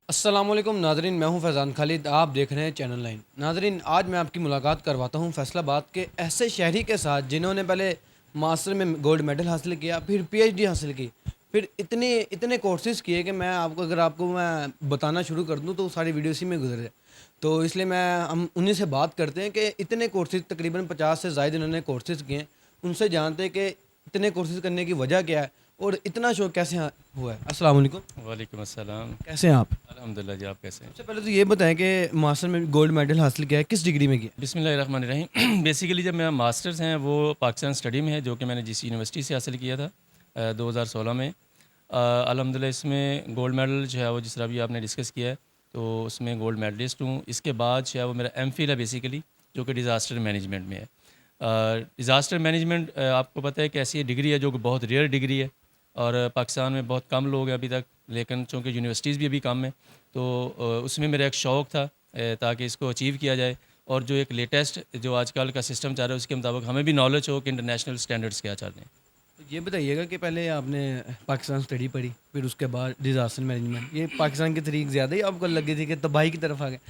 अस्सलाम वालेकुम नाजरीन, मैं हूं फैज़ान खालिद। आप देख रहे हैं चैनल लाइन। नाजरीन, आज मैं आपकी मुलाकात करवाता हूं फैसलाबाद के ऐसे शहरी के साथ जिन्होंने पहले मास्टर में गोल्ड मेडल हासिल किया, फिर पीएचडी हासिल की, फिर इतने इतने कोर्सेज़ किए कि अगर आपको मैं बताना शुरू कर दूं तो सारी वीडियो इसी में गुजर जाए। तो इसलिए मैं हम उन्हीं से बात करते हैं कि इतने कोर्सेज़, तकरीबन 50 से ज़ायद इन्होंने कोर्सेज़ किए हैं। उनसे जानते हैं कि इतने कोर्सेज़ करने की वजह क्या है और इतना शौक कैसे हुआ है। अस्सलाम वालेकुम, वालेकुम अस्सलाम। कैसे हैं आप? अल्हम्दुलिल्लाह जी, आप कैसे हैं? सबसे पहले तो ये बताएं कि मास्टर में गोल्ड मेडल हासिल किया है, किस डिग्री में किया? बिस्मिल्लाहिर्रहमानिर्रहीम। बेसिकली जब मेरा मास्टर्स हैं वो पाकिस्तान स्टडी में है, जो कि मैंने जिस यूनिवर्सिटी से हासिल किया था 2016 में। अल्हम्दुलिल्लाह इसमें गोल्ड मेडल जो है वो जिस तरह भी आपने डिस्कस किया है, तो उसमें गोल्ड मेडलिस्ट हूँ। इसके बाद जो है वो मेरा एमफिल है बेसिकली, जो कि डिज़ास्टर मैनेजमेंट में है। डिज़ास्टर मैनेजमेंट आपको पता है कि ऐसी डिग्री है जो कि बहुत रेयर डिग्री है, और पाकिस्तान में बहुत कम लोग हैं अभी तक, लेकिन चूँकि यूनिवर्सिटीज़ भी अभी कम है, तो उसमें मेरा एक शौक़ था ताकि इसको अचीव किया जाए। और जो एक लेटेस्ट जो आजकल का सिस्टम चल रहा है उसके मुताबिक हमें भी नॉलेज हो कि इंटरनेशनल स्टैंडर्ड्स क्या चल रहे हैं। तो ये बताइएगा कि पहले आपने पाकिस्तान स्टडी पढ़ी, फिर उसके बाद डिज़ास्टर मैनेजमेंट, ये पाकिस्तान की तरीक ज़्यादा ही आपको लगी थी कि तबाही की तरफ आ गए?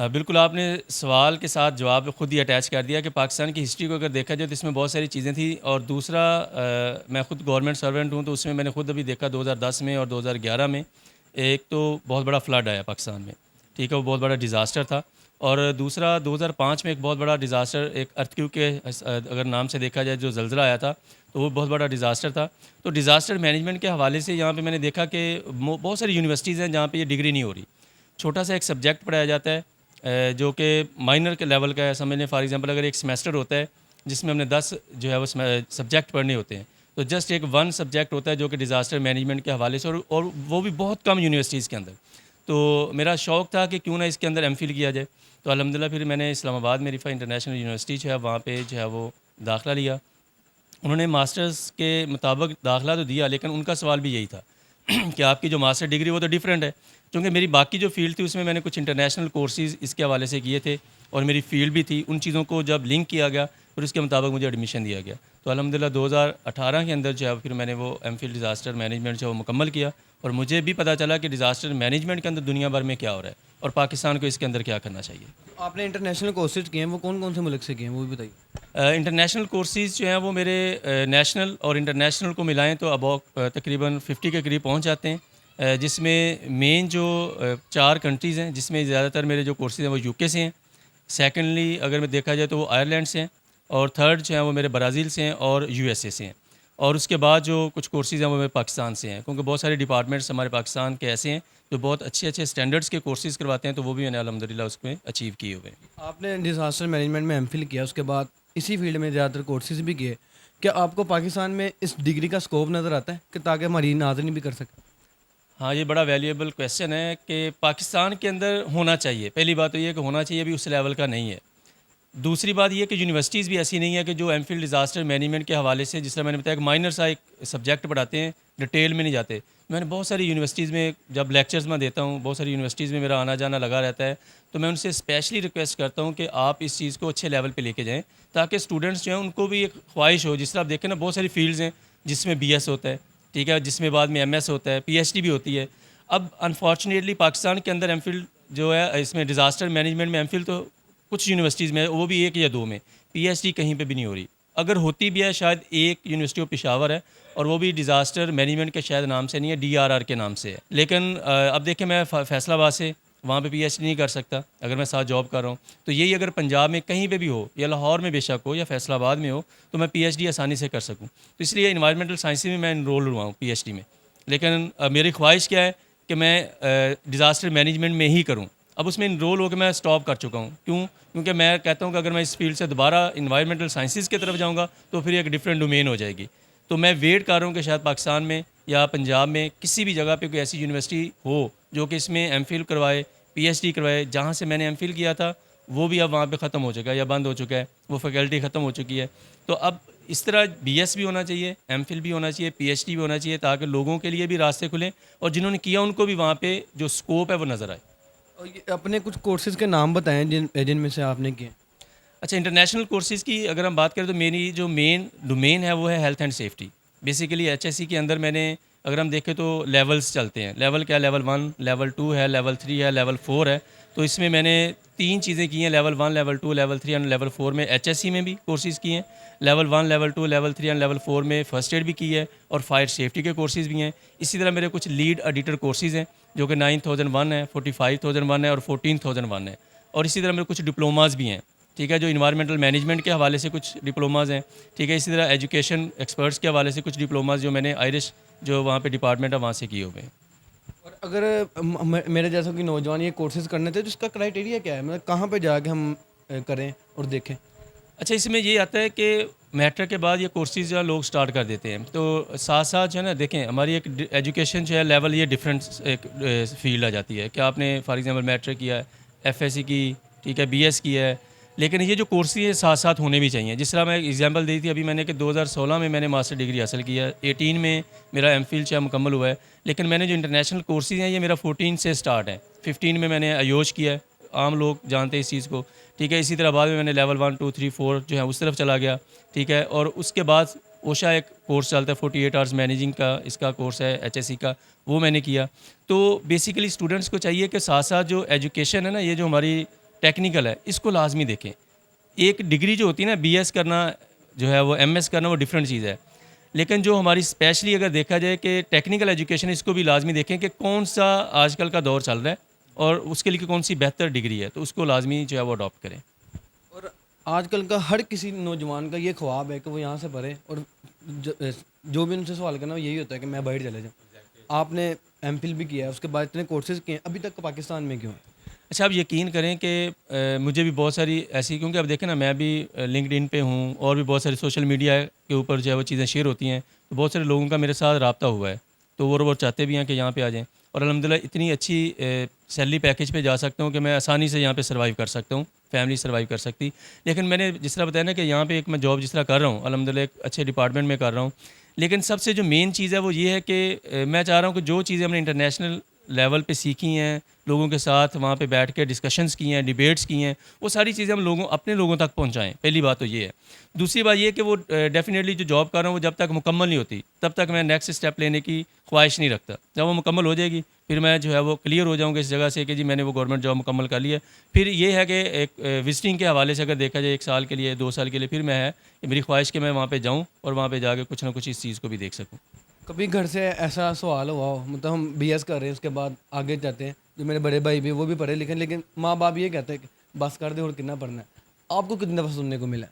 बिल्कुल, आपने सवाल के साथ जवाब खुद ही अटैच कर दिया कि पाकिस्तान की हिस्ट्री को अगर देखा जाए तो इसमें बहुत सारी चीज़ें थी। और दूसरा, मैं खुद गवर्नमेंट सर्वेंट हूँ, तो उसमें मैंने खुद अभी देखा 2010 में और 2011 में एक तो बहुत बड़ा फ्लड आया पाकिस्तान में, ठीक है, वो बहुत बड़ा डिज़ास्टर था। और दूसरा 2005 में एक बहुत बड़ा डिज़ास्टर, एक अर्थक्वेक के अगर नाम से देखा जाए, जो ज़लज़ला आया था, तो वो बहुत बड़ा डिज़ास्टर था। तो डिज़ास्टर मैनेजमेंट के हवाले से यहाँ पे मैंने देखा कि बहुत सारी यूनिवर्सिटीज़ हैं जहाँ पे ये डिग्री नहीं हो रही। छोटा सा एक सब्जेक्ट पढ़ाया जाता है जो कि माइनर के लेवल का है। समझ लें फॉर एग्जांपल अगर एक सेमेस्टर होता है जिसमें हमने 10 जो है वो सब्जेक्ट पढ़ने होते हैं, तो जस्ट एक वन सब्जेक्ट होता है जो कि डिज़ास्टर मैनेजमेंट के हवाले से, और वो भी बहुत कम यूनिवर्सिटीज़ के अंदर। तो मेरा शौक़ था कि क्यों ना इसके अंदर एमफिल किया जाए। तो अल्हम्दुलिल्लाह फिर मैंने इस्लामाबाद में रिफ़ा इंटरनेशनल यूनिवर्सिटी जो है वहाँ पे जो है वो दाखिला लिया। उन्होंने मास्टर्स के मुताबिक दाखिला तो दिया, लेकिन उनका सवाल भी यही था कि आपकी जो मास्टर डिग्री वो तो डिफरेंट है। क्योंकि मेरी बाकी जो फ़ील्ड थी उसमें मैंने कुछ इंटरनेशनल कोर्सेज़ इसके हवाले से किए थे, और मेरी फ़ील्ड भी थी। उन चीज़ों को जब लिंक किया गया फिर उसके मुताबिक मुझे एडमिशन दिया गया। तो अल्हम्दुलिल्लाह 2018 के अंदर जो है फिर मैंने वो एमफिल डिज़ास्टर मैनेजमेंट जो है वो मुकम्मल किया, और मुझे भी पता चला कि डिज़ास्टर मैनेजमेंट के अंदर दुनिया भर में क्या हो रहा है और पाकिस्तान को इसके अंदर क्या करना चाहिए। आपने इंटरनेशनल कोर्सेज किए हैं, वो कौन कौन से मुल्क से किए हैं, वो भी बताइए। इंटरनेशनल कोर्सेज़ जो हैं वो मेरे नेशनल और इंटरनेशनल को मिलाएं तो अबाउट तकरीबन 50 के करीब पहुंच जाते हैं। जिसमें मेन जो 4 कंट्रीज़ हैं जिसमें ज़्यादातर मेरे जो कोर्सेज़ हैं वो यूके से हैं। सेकेंडली अगर मैं देखा जाए तो वो आयरलैंड से हैं, और थर्ड जो है वो मेरे ब्राज़ील से हैं और यूएसए से हैं। और उसके बाद जो कुछ कोर्सेज़ हैं वो मेरे पाकिस्तान से हैं, क्योंकि बहुत सारे डिपार्टमेंट्स हमारे पाकिस्तान के ऐसे हैं जो बहुत अच्छे अच्छे स्टैंडर्ड्स के कोर्सेज़ करवाते हैं, तो वो भी मैंने अल्हम्दुलिल्लाह उसमें अचीव किए हुए हैं। आपने डिज़ास्टर मैनेजमेंट में एमफिल किया, उसके बाद इसी फील्ड में ज़्यादातर कोर्सेज भी किए। क्या आपको पाकिस्तान में इस डिग्री का स्कोप नज़र आता है कि ताकि हमारी नाज़रीन भी कर सकें? हाँ, ये बड़ा वैल्यूएबल क्वेश्चन है कि पाकिस्तान के अंदर होना चाहिए। पहली बात तो ये है कि होना चाहिए, अभी उस लेवल का नहीं है। दूसरी बात ये है कि यूनिवर्सिटीज़ भी ऐसी नहीं है कि जो एमफिल डिज़ास्टर मैनेजमेंट के हवाले से, जिस तरह मैंने बताया, एक माइनर सा एक सब्जेक्ट पढ़ाते हैं, डिटेल में नहीं जाते। मैंने बहुत सारी यूनिवर्सिटीज़ में जब लेक्चर्स में देता हूँ, बहुत सारी यूनिवर्सिटीज़ में मेरा आना जाना लगा रहता है, तो मैं उनसे स्पेशली रिक्वेस्ट करता हूँ कि आप इस चीज़ को अच्छे लेवल पे लेके जाएँ, ताकि स्टूडेंट्स जो हैं उनको भी एक ख्वाहिश हो। जिस तरह आप देखें ना, बहुत सारी फ़ील्ड्स हैं जिसमें बीएस होता है, ठीक है, जिसमें बाद में एमएस होता है, पीएचडी भी होती है। अब अनफॉर्चुनेटली पाकिस्तान के अंदर एमफिल जो है इसमें डिज़ास्टर मैनेजमेंट में एमफिल तो कुछ यूनिवर्सिटीज़ में, वो भी 1 या 2 में, पीएचडी कहीं पे भी नहीं हो रही। अगर होती भी है शायद एक यूनिवर्सिटी ऑफ पेशावर है, और वो भी डिज़ास्टर मैनेजमेंट के शायद नाम से नहीं है, डीआरआर के नाम से है। लेकिन अब देखिए मैं फैसलाबाद से वहाँ पे पीएचडी नहीं कर सकता अगर मैं साथ जॉब कर रहा हूँ। तो यही अगर पंजाब में कहीं पे भी हो, या लाहौर में बेशक हो, या फैसलाबाद में हो, तो मैं पीएचडी आसानी से कर सकूँ। तो इसलिए इन्वायरमेंटल साइंस में मैं इनरोल हुआ हूँ पीएचडी में। लेकिन मेरी ख्वाहिश क्या है कि मैं डिज़ास्टर मैनेजमेंट में ही करूँ। अब उसमें इनरोल होकर मैं स्टॉप कर चुका हूँ। क्यों? क्योंकि मैं कहता हूँ कि अगर मैं इस फील्ड से दोबारा इन्वायरमेंटल साइंसेज़ की तरफ जाऊँगा तो फिर एक डिफरेंट डोमेन हो जाएगी। तो मैं वेट कर रहा हूँ कि शायद पाकिस्तान में या पंजाब में किसी भी जगह पे कोई ऐसी यूनिवर्सिटी हो जो कि इसमें एमफिल करवाए, पीएचडी करवाए। जहाँ से मैंने एमफिल किया था वो भी अब वहाँ पे ख़त्म हो चुका है या बंद हो चुका है, वो फैकल्टी ख़त्म हो चुकी है। तो अब इस तरह बीएस भी होना चाहिए, एमफिल भी होना चाहिए, पीएचडी भी होना चाहिए, ताकि लोगों के लिए भी रास्ते खुलें और जिन्होंने किया उनको भी वहाँ पे जो स्कोप है वो नज़र आए। और ये अपने कुछ कोर्सेज के नाम बताएं जिनमें से आपने किए। अच्छा, इंटरनेशनल कोर्सेज़ की अगर हम बात करें तो मेरी जो मेन डोमेन है वो है health and safety. Basically HSC के अंदर मैंने अगर हम देखें तो लेवल्स चलते हैं। लेवल क्या, लेवल 1, लेवल 2 है, लेवल 3 है, लेवल 4 है। तो इसमें मैंने 3 चीज़ें की हैं, level 1, level 2, level 3 and level 4 में एचएससी में भी कोर्सेज़ किए हैं। Level 1, level 2, level 3 and level 4 में फ़र्स्ट एड भी की है और फायर सेफ्टी के कोर्सेज़ भी हैं। इसी तरह मेरे कुछ लीड एडिटर कोर्सेज़ हैं जो कि 9001 है, 45001 है और 14001 है। और इसी तरह मेरे कुछ डिप्लोमास भी हैं, ठीक है, जो इन्वायरमेंटल मैनेजमेंट के हवाले से कुछ डिप्लोमास हैं, ठीक है। इसी तरह एजुकेशन एक्सपर्ट्स के हवाले से कुछ डिप्लोमास जो मैंने आयरिश जो वहाँ पे डिपार्टमेंट है वहाँ से किए हुए हैं। और अगर मेरे जैसा कि नौजवान ये कोर्सेज करने थे तो इसका क्राइटेरिया क्या है, मतलब कहाँ पे जाके हम करें और देखें? अच्छा, इसमें ये आता है कि मैट्रिक के बाद ये कोर्सेज़ जो है लोग स्टार्ट कर देते हैं, तो साथ साथ जो है ना, देखें हमारी एक एजुकेशन जो है लेवल ये डिफरेंट एक फील्ड आ जाती है कि आपने फॉर एग्जांपल मैट्रिक किया है, एफएससी की, ठीक है, बीएस किया है, लेकिन ये जो कोर्सेज है साथ साथ होने भी चाहिए। जिस तरह मैं एग्जांपल दी थी अभी मैंने कि 2016 में मैंने मास्टर डिग्री हासिल किया है, 18 में मेरा एमफिल जो है मुकम्मल हुआ है, लेकिन मैंने जो इंटरनेशनल कोर्सेज हैं ये मेरा 14 से स्टार्ट है। 15 में मैंने आयोज किया है, आम लोग जानते हैं इस चीज़ को, ठीक है। इसी तरह बाद में मैंने लेवल 1, 2, 3, 4 जो है उस तरफ चला गया, ठीक है। और उसके बाद ओशा एक कोर्स चलता है 48 आवर्स मैनेजिंग का, इसका कोर्स है एचएससी का, वो मैंने किया। तो बेसिकली स्टूडेंट्स को चाहिए कि साथ साथ जो एजुकेशन है ना, ये जो हमारी टेक्निकल है, इसको लाजमी देखें। एक डिग्री जो होती है ना, बीएस करना जो है वो एमएस करना वो डिफरेंट चीज़ है, लेकिन जो हमारी स्पेशली अगर देखा जाए कि टेक्निकल एजुकेशन, इसको भी लाजमी देखें कि कौन सा आजकल का दौर चल रहा है और उसके लिए कौन सी बेहतर डिग्री है, तो उसको लाजमी जो है वो अडॉप्ट करें। और आजकल का हर किसी नौजवान का ये ख्वाब है कि वो यहाँ से पढ़े और जो भी उनसे सवाल करना वो यही होता है कि मैं बाहर चले जाऊँ। आपने एमफिल भी किया है, उसके बाद इतने कोर्सेज किए हैं, अभी तक पाकिस्तान में क्यों हैं? अच्छा, आप यकीन करें कि मुझे भी बहुत सारी ऐसी, क्योंकि अब देखें ना, मैं भी लिंक्डइन पे हूँ और भी बहुत सारी सोशल मीडिया के ऊपर जो है वो चीज़ें शेयर होती हैं, तो बहुत सारे लोगों का मेरे साथ रब्ता हुआ है, तो वो चाहते भी हैं कि यहाँ पे आ जाएँ और अल्हम्दुलिल्लाह इतनी अच्छी सैलरी पैकेज पे जा सकता हूँ कि मैं आसानी से यहाँ पे सर्वाइव कर सकता हूँ, फैमिली सर्वाइव कर सकती। लेकिन मैंने जिस तरह बताया ना कि यहाँ पे एक मैं जॉब जिस तरह कर रहा हूँ, अल्हम्दुलिल्लाह एक अच्छे डिपार्टमेंट में कर रहा हूँ, लेकिन सबसे जो मेन चीज़ है वो ये है कि मैं चाह रहा हूँ कि जो चीज़ें हमने इंटरनेशनल लेवल पे सीखी हैं, लोगों के साथ वहाँ पे बैठ के डिस्कशंस की हैं, डिबेट्स की हैं, वो सारी चीज़ें हम अपने लोगों तक पहुँचाएँ। पहली बात तो ये है। दूसरी बात ये है कि वो डेफ़िनेटली जो जॉब कर रहा हूँ वो जब तक मुकम्मल नहीं होती तब तक मैं नेक्स्ट स्टेप लेने की ख्वाहिश नहीं रखता। जब वो मुकम्मल हो जाएगी फिर मैं जो है वो क्लियर हो जाऊँगा इस जगह से कि जी मैंने वो गवर्नमेंट जॉब मुकम्मल कर ली है। फिर ये है कि एक विज़िटिंग के हवाले से अगर देखा जाए 1 साल के लिए, 2 साल के लिए, फिर मैं है कि मेरी ख्वाहिश कि मैं वहाँ पे जाऊँ और वहाँ पे जाके कुछ ना कुछ इस चीज़ को भी देख सकूँ। कभी घर से ऐसा सवाल हुआ हो, मतलब हम बीएस कर रहे हैं उसके बाद आगे जाते हैं, जो मेरे बड़े भाई भी वो भी पढ़े लिखे, लेकिन माँ बाप ये कहते हैं कि बस कर दे और कितना पढ़ना है। आपको कितनी दफ़ा सुनने को मिला है?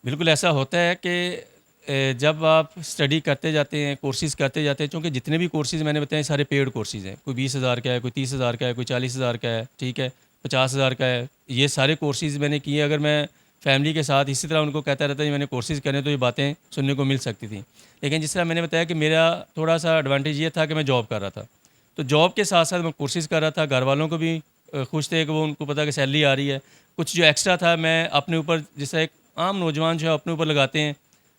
बिल्कुल ऐसा होता है कि जब आप स्टडी करते जाते हैं, कोर्सेज़ करते जाते हैं, चूँकि जितने भी कोर्सेज़ मैंने बताए सारे पेड कोर्सेज़ हैं, कोई 20,000 का है, कोई 30,000 का है, कोई 40,000 का है, ठीक है, 50,000 का है, ये सारे कोर्सेज़ मैंने किए। अगर मैं फैमिली के साथ इसी तरह उनको कहता रहता कि मैंने कोर्सेज़ करे तो ये बातें सुनने को मिल सकती थी। लेकिन जिस तरह मैंने बताया कि मेरा थोड़ा सा एडवांटेज ये था कि मैं जॉब कर रहा था, तो जॉब के साथ साथ मैं कोर्सेज़ कर रहा था। घर वालों को भी खुश थे कि वो उनको पता कि सैलरी आ रही है। कुछ जो एक्स्ट्रा था मैं अपने ऊपर, जैसा एक आम नौजवान जो है अपने ऊपर लगाते हैं,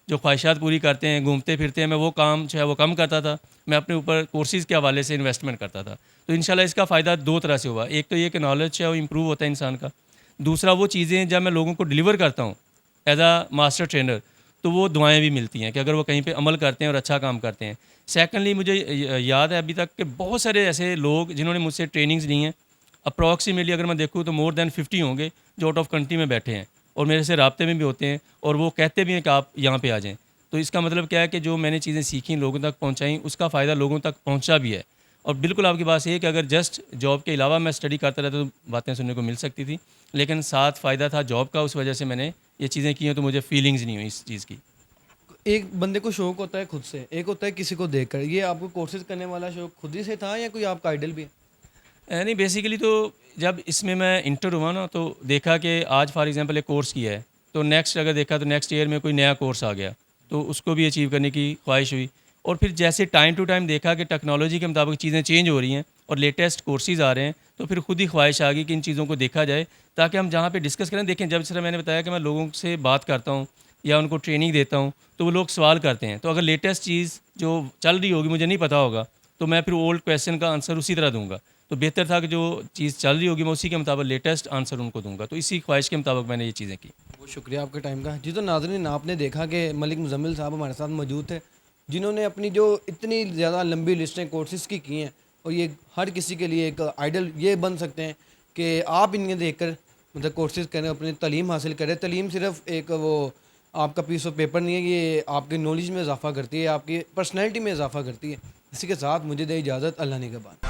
जो ख्वाहिशात पूरी करते हैं, घूमते फिरते हैं, मैं वो काम जो है वो कम करता था। मैं अपने ऊपर कोर्सेज़ के हवाले से इन्वेस्टमेंट करता था। तो इंशाल्लाह इसका फ़ायदा 2 तरह से हुआ। एक तो ये कि नॉलेज है वो इम्प्रूव होता है इंसान का। दूसरा वो चीज़ें जब मैं लोगों को डिलीवर करता हूँ एज़ अ मास्टर ट्रेनर, तो वो दुआएँ भी मिलती हैं कि अगर वो कहीं पे अमल करते हैं और अच्छा काम करते हैं। सेकंडली मुझे याद है अभी तक कि बहुत सारे ऐसे लोग जिन्होंने मुझसे ट्रेनिंग्स ली हैं, अप्रॉक्सीमेटली अगर मैं देखूँ तो मोर दैन 50 होंगे जो आउट ऑफ कंट्री में बैठे हैं और मेरे से राब्ते में भी होते हैं और वो कहते भी हैं कि आप यहाँ पे आ जाएँ। तो इसका मतलब क्या है कि जो मैंने चीज़ें सीखी, लोगों तक पहुँचाई, उसका फ़ायदा लोगों तक पहुँचा भी है। और बिल्कुल आपकी बात सही है कि अगर जस्ट जॉब के अलावा मैं स्टडी करता रहता तो बातें सुनने को मिल सकती थी, लेकिन साथ फ़ायदा था जॉब का, उस वजह से मैंने ये चीज़ें की हैं, तो मुझे फीलिंग्स नहीं हुई इस चीज़ की। एक बंदे को शौक होता है खुद से, एक होता है किसी को देखकर। ये आपको कोर्सेज करने वाला शौक खुद ही से था या कोई आपका आइडल भी है? नहीं, बेसिकली तो जब इसमें मैं इंटर हुआ ना तो देखा कि आज फॉर एग्जांपल एक कोर्स किया है, तो नेक्स्ट अगर देखा तो नेक्स्ट ईयर में कोई नया कोर्स आ गया, तो उसको भी अचीव करने की ख्वाहिश हुई। और फिर जैसे टाइम टू टाइम देखा कि टेक्नोलॉजी के मुताबिक चीज़ें चेंज हो रही हैं और लेटेस्ट कोर्सेज़ आ रहे हैं, तो फिर खुद ही ख्वाहिश आ गई कि इन चीज़ों को देखा जाए ताकि हम जहाँ पे डिस्कस करें। देखें, जब जिस तरह मैंने बताया कि मैं लोगों से बात करता हूँ या उनको ट्रेनिंग देता हूँ, तो वो लोग सवाल करते हैं, तो अगर लेटेस्ट चीज़ जो चल रही होगी मुझे नहीं पता होगा, तो मैं फिर ओल्ड क्वेश्चन का आंसर उसी तरह दूंगा। तो बेहतर था कि जो चीज़ चल रही होगी मैं उसी के मुताबिक लेटेस्ट आंसर उनको दूंगा। तो इसी ख्वाहिश के मुताबिक मैंने ये चीज़ें की। बहुत शुक्रिया आपके टाइम का। जी, तो नाज़रीन, आपने देखा कि मलिक मुज़म्मिल साहब हमारे साथ मौजूद थे जिन्होंने अपनी जो इतनी ज़्यादा लंबी लिस्टें कोर्सेज़ की हैं, और ये हर किसी के लिए एक आइडल ये बन सकते हैं कि आप इन्हें देखकर मतलब कोर्सेज़ करें, अपनी तालीम हासिल करें। तालीम सिर्फ़ एक वो आपका पीस ऑफ पेपर नहीं है, ये आपकी नॉलेज में इजाफ़ा करती है, आपकी पर्सनैलिटी में इजाफ़ा करती है। इसी के साथ मुझे दे इजाज़त, अल्लाह निगहबान।